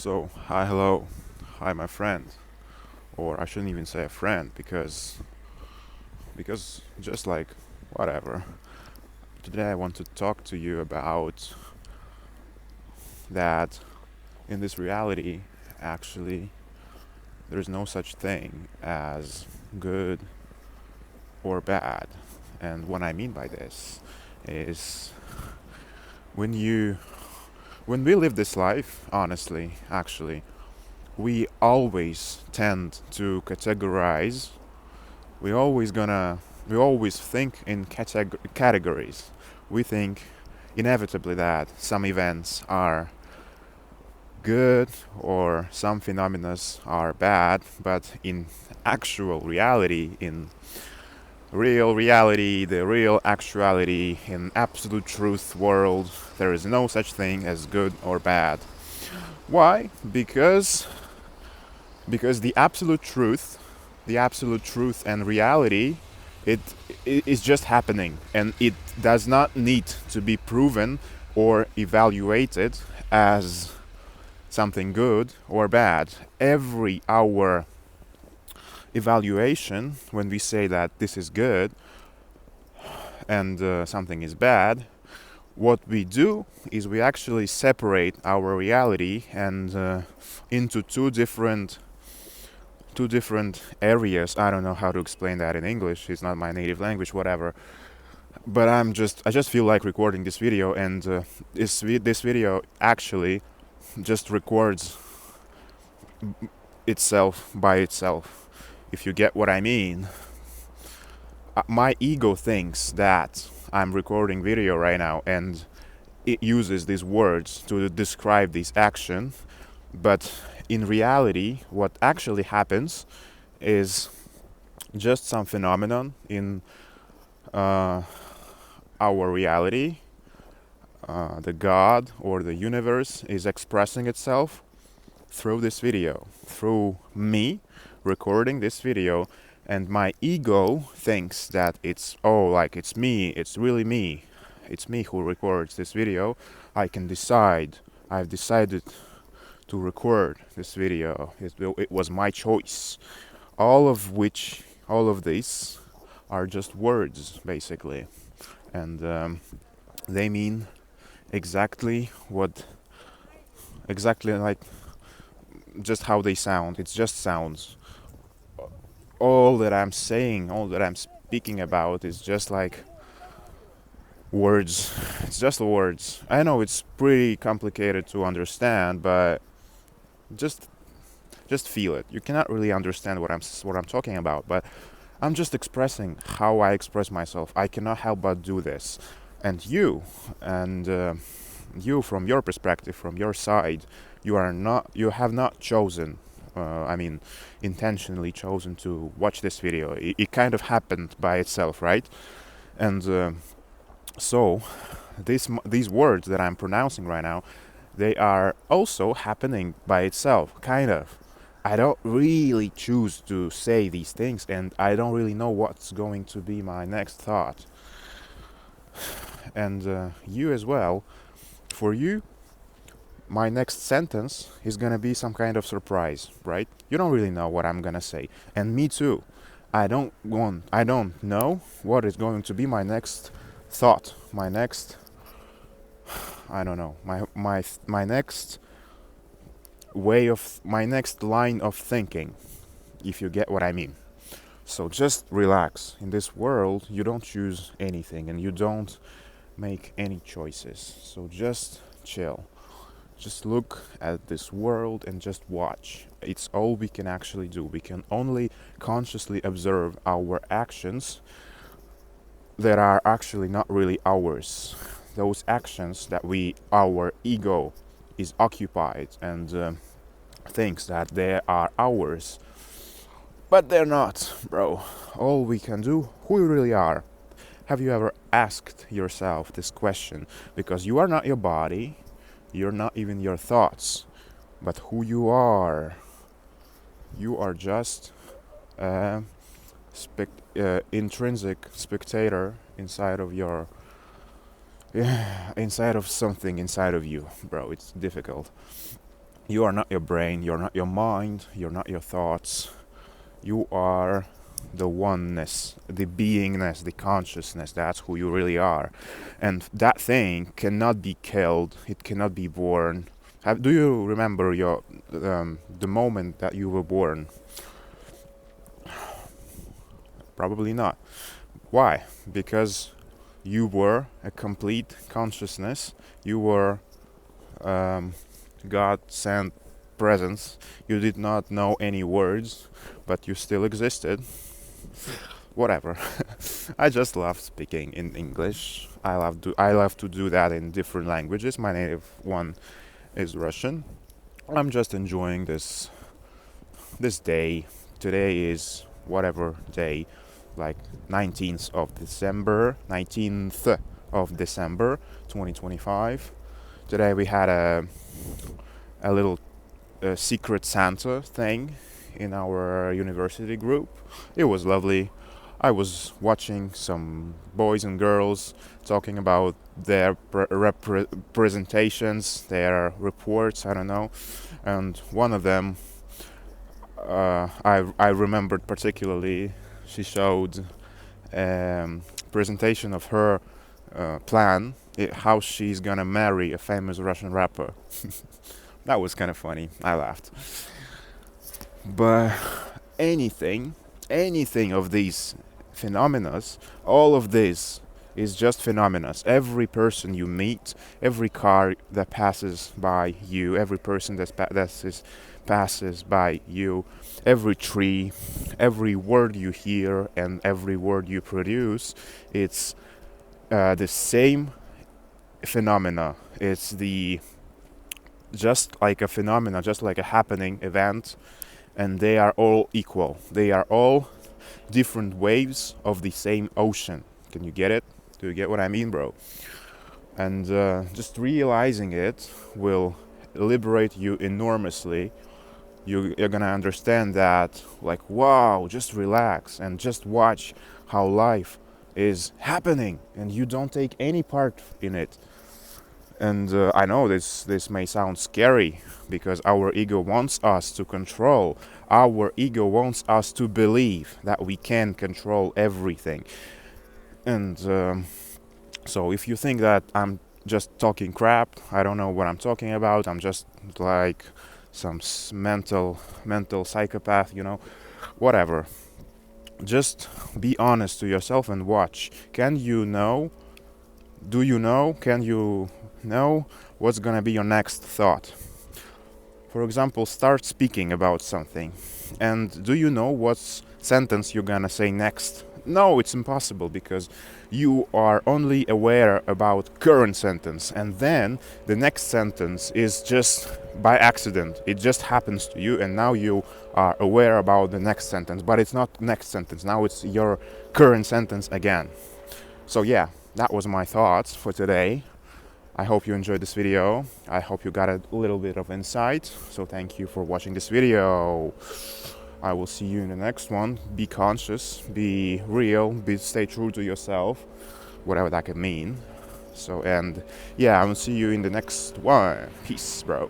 So, hi, hello. Hi, my friend. Or I shouldn't even say a friend because just like whatever. Today I want to talk to you about that in this reality actually there's no such thing as good or bad. And what I mean by this is when you when we live this life, honestly, actually, we always tend to categorize. we always gonna we always think in categories. We think inevitably that some events are good or some phenomena are bad, but in actual reality, in real reality, the real actuality, in absolute truth world, there is no such thing as good or bad. Why? Because the absolute truth and reality, it is just happening, and it does not need to be proven or evaluated as something good or bad. Every our evaluation, when we say that this is good and something is bad, what we do is we actually separate our reality and into two different areas. I don't know how to explain that in English. It's not my native language, whatever. But I just feel like recording this video, and this video actually just records itself by itself. If you get what I mean. My ego thinks that I'm recording video right now, and it uses these words to describe this action, but in reality, what actually happens is just some phenomenon in our reality. The God or the universe is expressing itself through this video, through me recording this video, and my ego thinks that it's me, it's really me, it's me who records this video. I've decided to record this video. It was my choice. All of these are just words, basically, and they mean exactly like just how they sound. It's just sounds. All that I'm saying, all that I'm speaking about is just like words. It's just words. I know it's pretty complicated to understand, but just feel it. You cannot really understand what I'm talking about, but I'm just expressing how I express myself. I cannot help but do this. And you, from your perspective, from your side, you have not chosen, intentionally chosen to watch this video. It kind of happened by itself, right? And so these words that I'm pronouncing right now, they are also happening by itself, kind of. I don't really choose to say these things, and I don't really know what's going to be my next thought. And you as well. For you, my next sentence is gonna be some kind of surprise, right? You don't really know what I'm gonna say, and me too. I don't know what is going to be my next thought, my next, I don't know, my next my next line of thinking, if you get what I mean. So just relax. In this world, you don't choose anything, and you don't make any choices. So just chill. Just look at this world and just watch. It's all we can actually do. We can only consciously observe our actions that are actually not really ours. Those actions that our ego is occupied and thinks that they are ours. But they're not, bro. All we can do, who we really are. Have you ever asked yourself this question? Because you are not your body, you're not even your thoughts, but who you are just a intrinsic spectator inside of your inside of something inside of you, bro. It's difficult. You are not your brain, you're not your mind, you're not your thoughts. You are the oneness, the beingness, the consciousness. That's who you really are. And that thing cannot be killed, it cannot be born. Do you remember the moment that you were born? Probably not. Why? Because you were a complete consciousness. You were God sent presence. You did not know any words, but you still existed. Whatever. I just love speaking in English. I love to do that in different languages. My native one is Russian. I'm just enjoying this day. Today is whatever day, like 19th of December 2025. Today we had a little secret Santa thing in our university group. It was lovely. I was watching some boys and girls talking about their presentations, their reports, I don't know. And one of them, I remembered particularly, she showed presentation of her plan, how she's gonna marry a famous Russian rapper. That was kind of funny. I laughed. But anything, anything of these phenomena, all of this is just phenomena. Every person you meet, every car that passes by you, every person passes by you, every tree, every word you hear, and every word you produce, it's the same phenomena. It's just like a phenomena, just like a happening event, and they are all equal. They are all different waves of the same ocean. Can you get it? Do you get what I mean, bro? And just realizing it will liberate you enormously. You're gonna understand that, like, wow, just relax and just watch how life is happening, and you don't take any part in it. And I know this may sound scary because our ego wants us to control. Our ego wants us to believe that we can control everything. And so if you think that I'm just talking crap, I don't know what I'm talking about, I'm just like some mental psychopath, whatever. Just be honest to yourself and watch. Can you know? Do you know? Can you know what's gonna be your next thought? For example, start speaking about something, and do you know what sentence you're gonna say next? No, it's impossible, because you are only aware about current sentence, and then the next sentence is just by accident. It just happens to you, and now you are aware about the next sentence, but it's not next sentence. Now it's your current sentence again. So yeah, that was my thoughts for today. I hope you enjoyed this video. I hope you got a little bit of insight. So thank you for watching this video. I will see you in the next one. Be conscious, be real, stay true to yourself, whatever that could mean. So, and yeah, I will see you in the next one. Peace, bro.